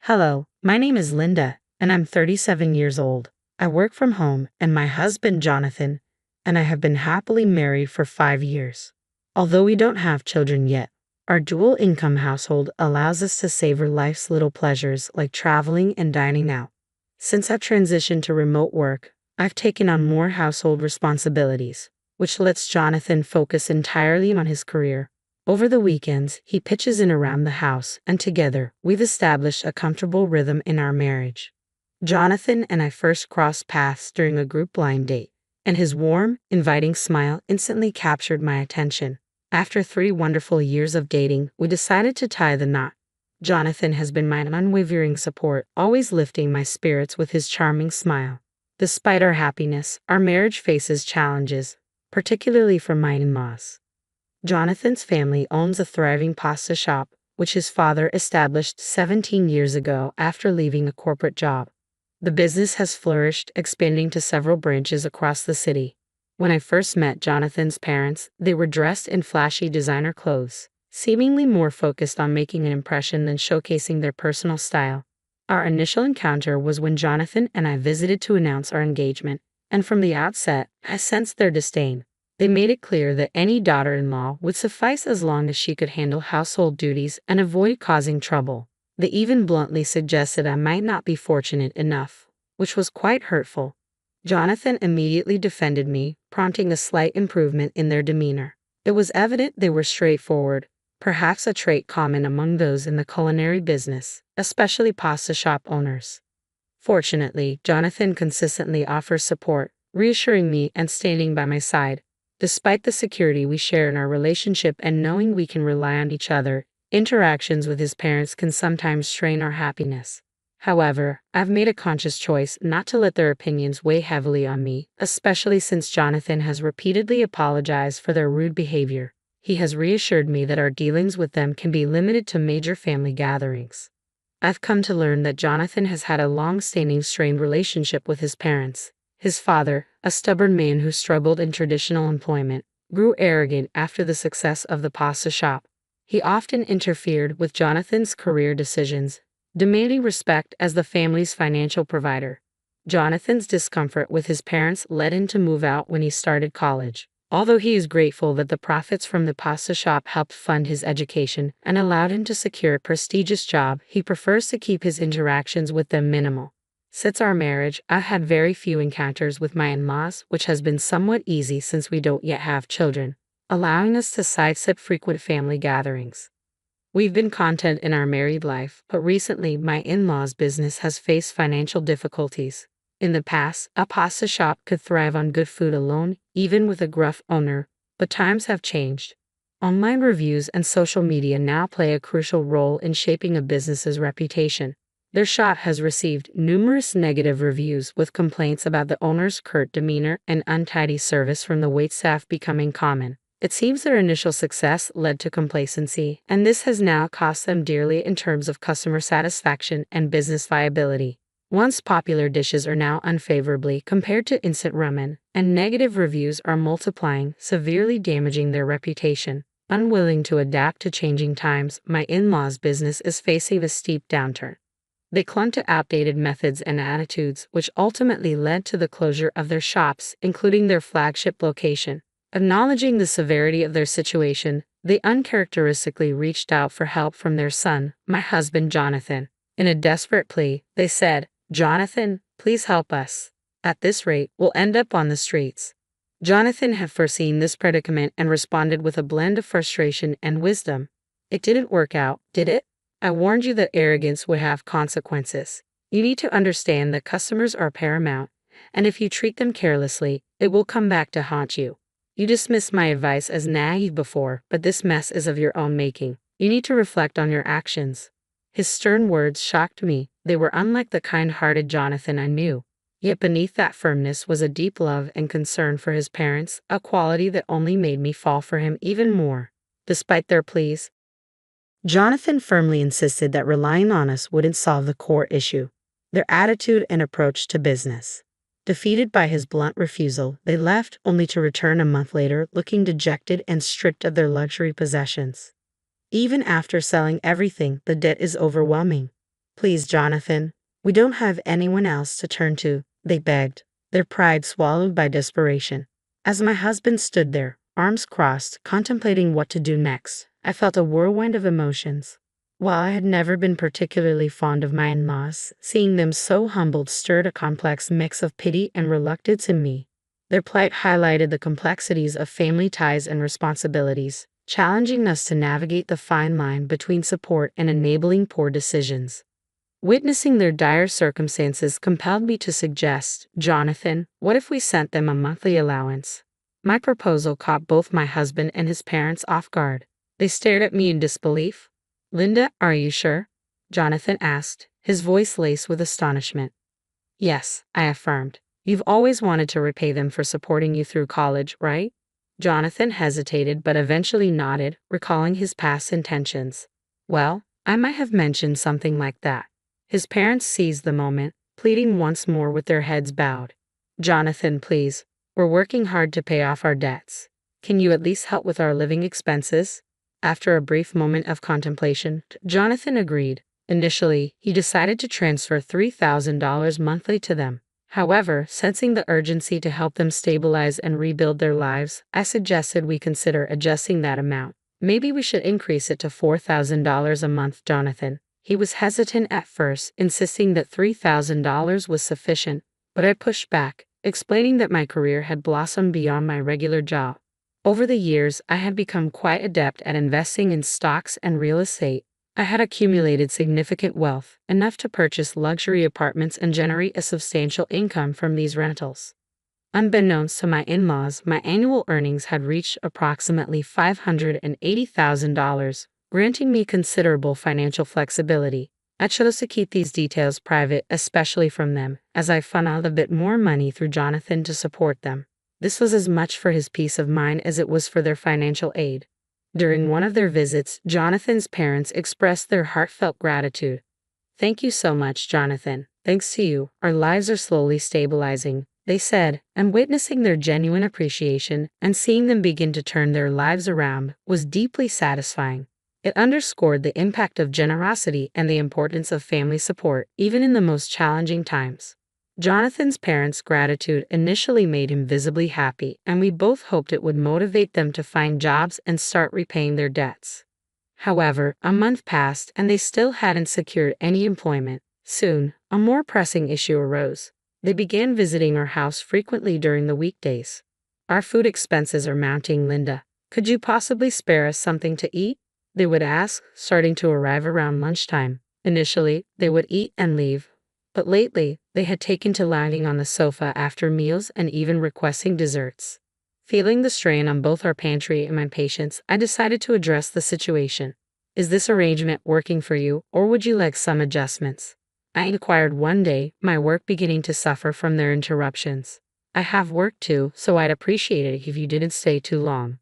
Hello, my name is Linda, and I'm 37 years old. I work from home, and my husband, Jonathan, and I have been happily married for 5 years. Although we don't have children yet, our dual income household allows us to savor life's little pleasures like traveling and dining out. Since I've transitioned to remote work, I've taken on more household responsibilities, which lets Jonathan focus entirely on his career. Over the weekends, he pitches in around the house, and together, we've established a comfortable rhythm in our marriage. Jonathan and I first crossed paths during a group blind date, and his warm, inviting smile instantly captured my attention. After 3 wonderful years of dating, we decided to tie the knot. Jonathan has been my unwavering support, always lifting my spirits with his charming smile. Despite our happiness, our marriage faces challenges, particularly from my in-laws. Jonathan's family owns a thriving pasta shop, which his father established 17 years ago after leaving a corporate job. The business has flourished, expanding to several branches across the city. When I first met Jonathan's parents, they were dressed in flashy designer clothes, seemingly more focused on making an impression than showcasing their personal style. Our initial encounter was when Jonathan and I visited to announce our engagement, and from the outset, I sensed their disdain. They made it clear that any daughter-in-law would suffice as long as she could handle household duties and avoid causing trouble. They even bluntly suggested I might not be fortunate enough, which was quite hurtful. Jonathan immediately defended me, prompting a slight improvement in their demeanor. It was evident they were straightforward, perhaps a trait common among those in the culinary business, especially pasta shop owners. Fortunately, Jonathan consistently offers support, reassuring me and standing by my side. Despite the security we share in our relationship and knowing we can rely on each other, interactions with his parents can sometimes strain our happiness. However, I've made a conscious choice not to let their opinions weigh heavily on me, especially since Jonathan has repeatedly apologized for their rude behavior. He has reassured me that our dealings with them can be limited to major family gatherings. I've come to learn that Jonathan has had a long-standing strained relationship with his parents. His father, a stubborn man who struggled in traditional employment, grew arrogant after the success of the pasta shop. He often interfered with Jonathan's career decisions, demanding respect as the family's financial provider. Jonathan's discomfort with his parents led him to move out when he started college. Although he is grateful that the profits from the pasta shop helped fund his education and allowed him to secure a prestigious job, he prefers to keep his interactions with them minimal. Since our marriage, I've had very few encounters with my in-laws, which has been somewhat easy since we don't yet have children, allowing us to sidestep frequent family gatherings. We've been content in our married life, but recently my in-laws' business has faced financial difficulties. In the past, a pasta shop could thrive on good food alone, even with a gruff owner, but times have changed. Online reviews and social media now play a crucial role in shaping a business's reputation. Their shop has received numerous negative reviews with complaints about the owner's curt demeanor and untidy service from the waitstaff becoming common. It seems their initial success led to complacency, and this has now cost them dearly in terms of customer satisfaction and business viability. Once popular dishes are now unfavorably compared to instant ramen, and negative reviews are multiplying, severely damaging their reputation. Unwilling to adapt to changing times, my in-laws' business is facing a steep downturn. They clung to outdated methods and attitudes, which ultimately led to the closure of their shops, including their flagship location. Acknowledging the severity of their situation, they uncharacteristically reached out for help from their son, my husband Jonathan. In a desperate plea, they said, "Jonathan, please help us. At this rate, we'll end up on the streets." Jonathan had foreseen this predicament and responded with a blend of frustration and wisdom. "It didn't work out, did it? I warned you that arrogance would have consequences. You need to understand that customers are paramount, and if you treat them carelessly, it will come back to haunt you. You dismissed my advice as naive before, but this mess is of your own making. You need to reflect on your actions." His stern words shocked me. They were unlike the kind-hearted Jonathan I knew. Yet beneath that firmness was a deep love and concern for his parents, a quality that only made me fall for him even more. Despite their pleas, Jonathan firmly insisted that relying on us wouldn't solve the core issue: their attitude and approach to business. Defeated by his blunt refusal, they left, only to return a month later looking dejected and stripped of their luxury possessions. Even after selling everything, the debt is overwhelming. Please, Jonathan. We don't have anyone else to turn to, they begged, their pride swallowed by desperation. As my husband stood there, arms crossed, contemplating what to do next, I felt a whirlwind of emotions. While I had never been particularly fond of my in-laws, seeing them so humbled stirred a complex mix of pity and reluctance in me. Their plight highlighted the complexities of family ties and responsibilities, challenging us to navigate the fine line between support and enabling poor decisions. Witnessing their dire circumstances compelled me to suggest, Jonathan, what if we sent them a monthly allowance? My proposal caught both my husband and his parents off guard. They stared at me in disbelief. Linda, are you sure? Jonathan asked, his voice laced with astonishment. Yes, I affirmed. You've always wanted to repay them for supporting you through college, right? Jonathan hesitated but eventually nodded, recalling his past intentions. Well, I might have mentioned something like that. His parents seized the moment, pleading once more with their heads bowed. Jonathan, please. We're working hard to pay off our debts. Can you at least help with our living expenses? After a brief moment of contemplation, Jonathan agreed. Initially, he decided to transfer $3,000 monthly to them. However, sensing the urgency to help them stabilize and rebuild their lives, I suggested we consider adjusting that amount. Maybe we should increase it to $4,000 a month, Jonathan. He was hesitant at first, insisting that $3,000 was sufficient, but I pushed back, explaining that my career had blossomed beyond my regular job. Over the years, I had become quite adept at investing in stocks and real estate. I had accumulated significant wealth, enough to purchase luxury apartments and generate a substantial income from these rentals. Unbeknownst to my in-laws, my annual earnings had reached approximately $580,000, granting me considerable financial flexibility. I chose to keep these details private, especially from them, as I funneled a bit more money through Jonathan to support them. This was as much for his peace of mind as it was for their financial aid. During one of their visits, Jonathan's parents expressed their heartfelt gratitude. Thank you so much, Jonathan. Thanks to you, our lives are slowly stabilizing, they said, and witnessing their genuine appreciation and seeing them begin to turn their lives around was deeply satisfying. It underscored the impact of generosity and the importance of family support, even in the most challenging times. Jonathan's parents' gratitude initially made him visibly happy, and we both hoped it would motivate them to find jobs and start repaying their debts. However, a month passed and they still hadn't secured any employment. Soon, a more pressing issue arose. They began visiting our house frequently during the weekdays. Our food expenses are mounting, Linda. Could you possibly spare us something to eat? They would ask, starting to arrive around lunchtime. Initially, they would eat and leave. But lately, they had taken to lying on the sofa after meals and even requesting desserts. Feeling the strain on both our pantry and my patience, I decided to address the situation. Is this arrangement working for you, or would you like some adjustments? I inquired one day, my work beginning to suffer from their interruptions. I have work too, so I'd appreciate it if you didn't stay too long.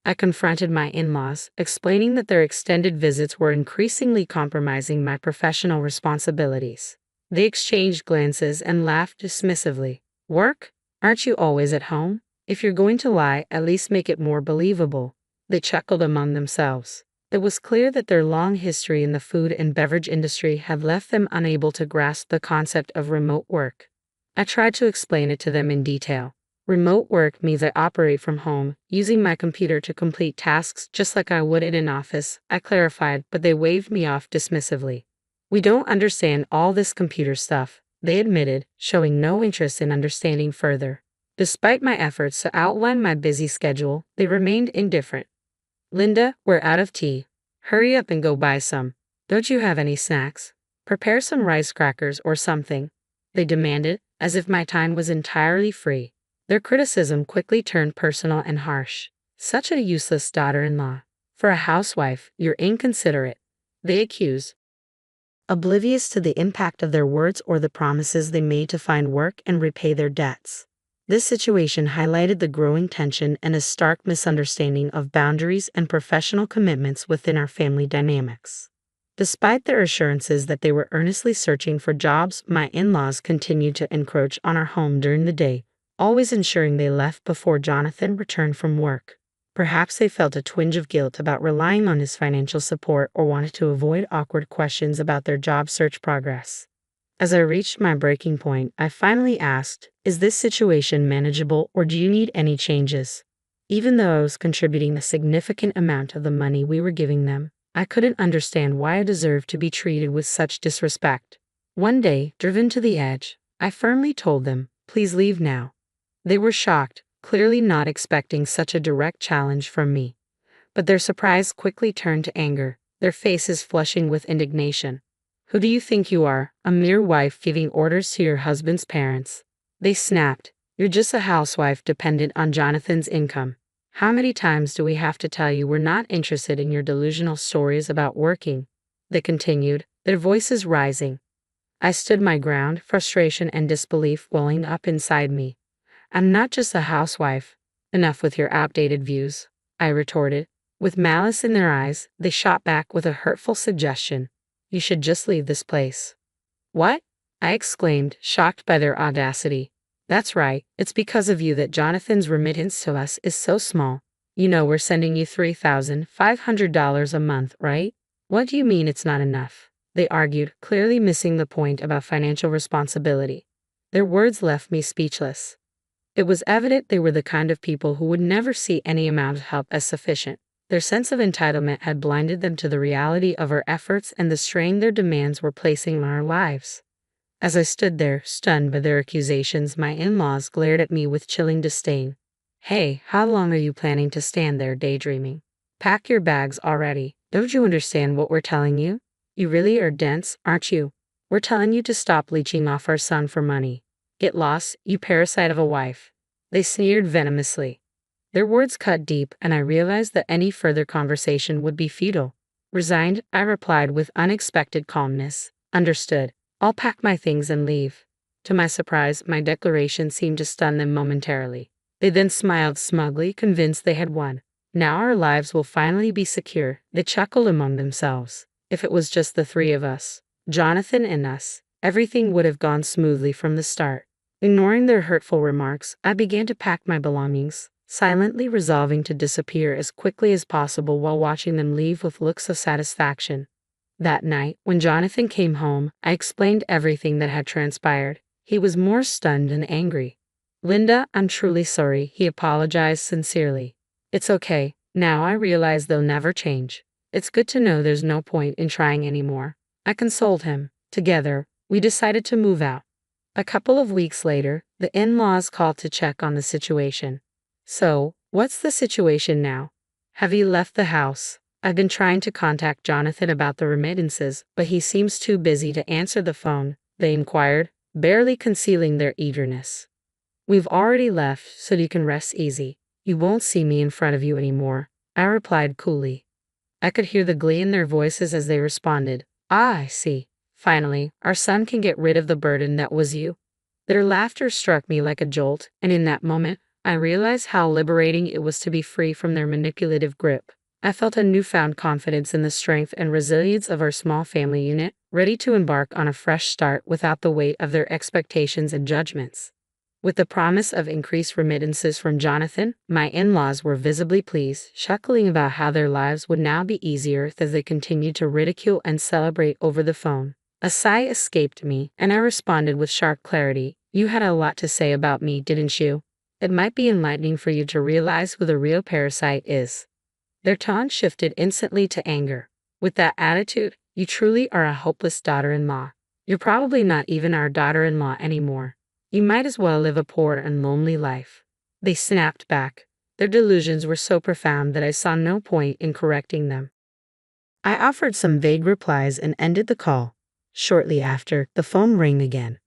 I confronted my in-laws, explaining that their extended visits were increasingly compromising my professional responsibilities. They exchanged glances and laughed dismissively. Work? Aren't you always at home? If you're going to lie, at least make it more believable. They chuckled among themselves. It was clear that their long history in the food and beverage industry had left them unable to grasp the concept of remote work. I tried to explain it to them in detail. Remote work means I operate from home, using my computer to complete tasks just like I would in an office, I clarified, but they waved me off dismissively. We don't understand all this computer stuff, they admitted, showing no interest in understanding further. Despite my efforts to outline my busy schedule, they remained indifferent. Linda, we're out of tea. Hurry up and go buy some. Don't you have any snacks? Prepare some rice crackers or something, they demanded, as if my time was entirely free. Their criticism quickly turned personal and harsh. Such a useless daughter-in-law. For a housewife, you're inconsiderate, they accused. Oblivious to the impact of their words or the promises they made to find work and repay their debts. This situation highlighted the growing tension and a stark misunderstanding of boundaries and professional commitments within our family dynamics. Despite their assurances that they were earnestly searching for jobs, my in-laws continued to encroach on our home during the day, always ensuring they left before Jonathan returned from work. Perhaps they felt a twinge of guilt about relying on his financial support or wanted to avoid awkward questions about their job search progress. As I reached my breaking point, I finally asked, "Is this situation manageable or do you need any changes?" Even though I was contributing a significant amount of the money we were giving them, I couldn't understand why I deserved to be treated with such disrespect. One day, driven to the edge, I firmly told them, "Please leave now." They were shocked, clearly not expecting such a direct challenge from me. But their surprise quickly turned to anger, their faces flushing with indignation. "Who do you think you are, a mere wife giving orders to your husband's parents?" They snapped. "You're just a housewife dependent on Jonathan's income. How many times do we have to tell you we're not interested in your delusional stories about working?" They continued, their voices rising. I stood my ground, frustration and disbelief welling up inside me. "I'm not just a housewife. Enough with your outdated views," I retorted. With malice in their eyes, they shot back with a hurtful suggestion. "You should just leave this place." "What?" I exclaimed, shocked by their audacity. "That's right, it's because of you that Jonathan's remittance to us is so small. You know we're sending you $3,500 a month, right? What do you mean it's not enough?" They argued, clearly missing the point about financial responsibility. Their words left me speechless. It was evident they were the kind of people who would never see any amount of help as sufficient. Their sense of entitlement had blinded them to the reality of our efforts and the strain their demands were placing on our lives. As I stood there, stunned by their accusations, my in-laws glared at me with chilling disdain. "Hey, how long are you planning to stand there daydreaming? Pack your bags already. Don't you understand what we're telling you? You really are dense, aren't you? We're telling you to stop leeching off our son for money. Get lost, you parasite of a wife." They sneered venomously. Their words cut deep, and I realized that any further conversation would be futile. Resigned, I replied with unexpected calmness, "Understood. I'll pack my things and leave." To my surprise, my declaration seemed to stun them momentarily. They then smiled smugly, convinced they had won. "Now our lives will finally be secure," they chuckled among themselves. "If it was just the three of us, Jonathan and us, everything would have gone smoothly from the start." Ignoring their hurtful remarks, I began to pack my belongings, silently resolving to disappear as quickly as possible while watching them leave with looks of satisfaction. That night, when Jonathan came home, I explained everything that had transpired. He was more stunned than angry. "Linda, I'm truly sorry," he apologized sincerely. "It's okay. Now I realize they'll never change. It's good to know there's no point in trying anymore." I consoled him. Together, we decided to move out. A couple of weeks later, the in-laws called to check on the situation. "So, what's the situation now? Have you left the house?" "I've been trying to contact Jonathan about the remittances, but he seems too busy to answer the phone," they inquired, barely concealing their eagerness. "We've already left, so you can rest easy. You won't see me in front of you anymore," I replied coolly. I could hear the glee in their voices as they responded, "Ah, I see. Finally, our son can get rid of the burden that was you." Their laughter struck me like a jolt, and in that moment, I realized how liberating it was to be free from their manipulative grip. I felt a newfound confidence in the strength and resilience of our small family unit, ready to embark on a fresh start without the weight of their expectations and judgments. With the promise of increased remittances from Jonathan, my in-laws were visibly pleased, chuckling about how their lives would now be easier as they continued to ridicule and celebrate over the phone. A sigh escaped me, and I responded with sharp clarity, "You had a lot to say about me, didn't you? It might be enlightening for you to realize who the real parasite is." Their tone shifted instantly to anger. "With that attitude, you truly are a hopeless daughter-in-law. You're probably not even our daughter-in-law anymore. You might as well live a poor and lonely life." They snapped back. Their delusions were so profound that I saw no point in correcting them. I offered some vague replies and ended the call. Shortly after, the phone rang again.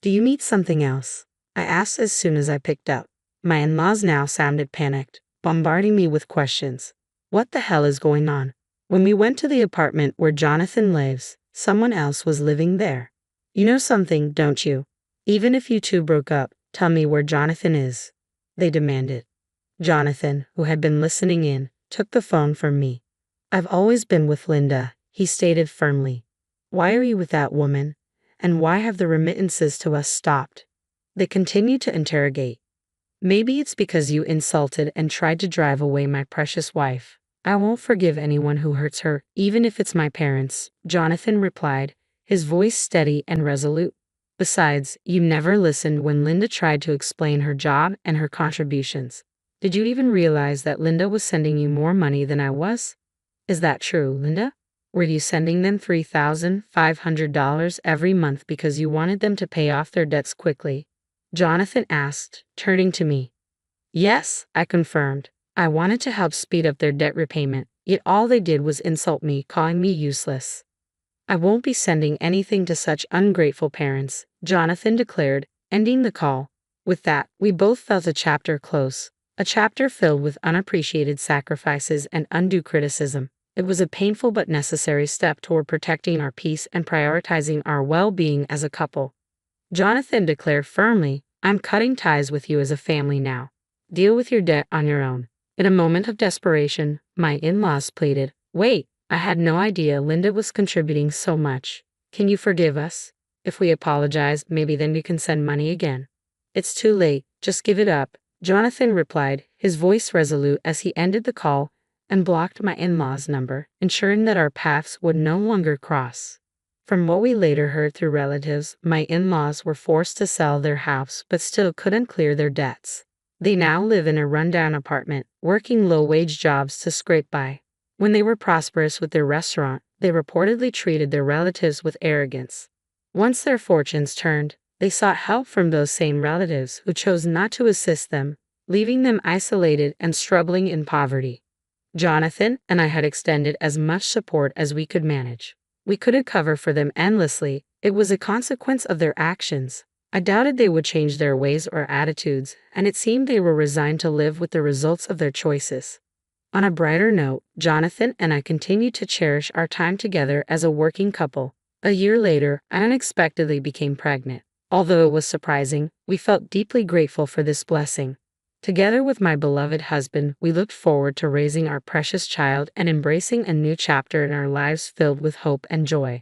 "Do you need something else?" I asked as soon as I picked up. My in-laws now sounded panicked, bombarding me with questions. What the hell is going on? When we went to the apartment where Jonathan lives, someone else was living there. You know something, don't you? Even if you two broke up, tell me where Jonathan is, they demanded. Jonathan, who had been listening in, took the phone from me. I've always been with Linda, he stated firmly. Why are you with that woman? And why have the remittances to us stopped? They continued to interrogate. Maybe it's because you insulted and tried to drive away my precious wife. I won't forgive anyone who hurts her, even if it's my parents, Jonathan replied, his voice steady and resolute. Besides, you never listened when Linda tried to explain her job and her contributions. Did you even realize that Linda was sending you more money than I was? Is that true, Linda? Were you sending them $3,500 every month because you wanted them to pay off their debts quickly? Jonathan asked, turning to me. Yes, I confirmed. I wanted to help speed up their debt repayment, yet all they did was insult me, calling me useless. I won't be sending anything to such ungrateful parents, Jonathan declared, ending the call. With that, we both felt a chapter close, a chapter filled with unappreciated sacrifices and undue criticism. It was a painful but necessary step toward protecting our peace and prioritizing our well-being as a couple. Jonathan declared firmly, I'm cutting ties with you as a family now. Deal with your debt on your own. In a moment of desperation, my in-laws pleaded, Wait, I had no idea Linda was contributing so much. Can you forgive us? If we apologize, maybe then you can send money again. It's too late, just give it up, Jonathan replied, his voice resolute as he ended the call and blocked my in-laws' number, ensuring that our paths would no longer cross. From what we later heard through relatives, my in-laws were forced to sell their house but still couldn't clear their debts. They now live in a rundown apartment, working low-wage jobs to scrape by. When they were prosperous with their restaurant, they reportedly treated their relatives with arrogance. Once their fortunes turned, they sought help from those same relatives who chose not to assist them, leaving them isolated and struggling in poverty. Jonathan and I had extended as much support as we could manage. We couldn't cover for them endlessly, it was a consequence of their actions. I doubted they would change their ways or attitudes, and it seemed they were resigned to live with the results of their choices. On a brighter note, Jonathan and I continued to cherish our time together as a working couple. A year later, I unexpectedly became pregnant. Although it was surprising, we felt deeply grateful for this blessing. Together with my beloved husband, we looked forward to raising our precious child and embracing a new chapter in our lives filled with hope and joy.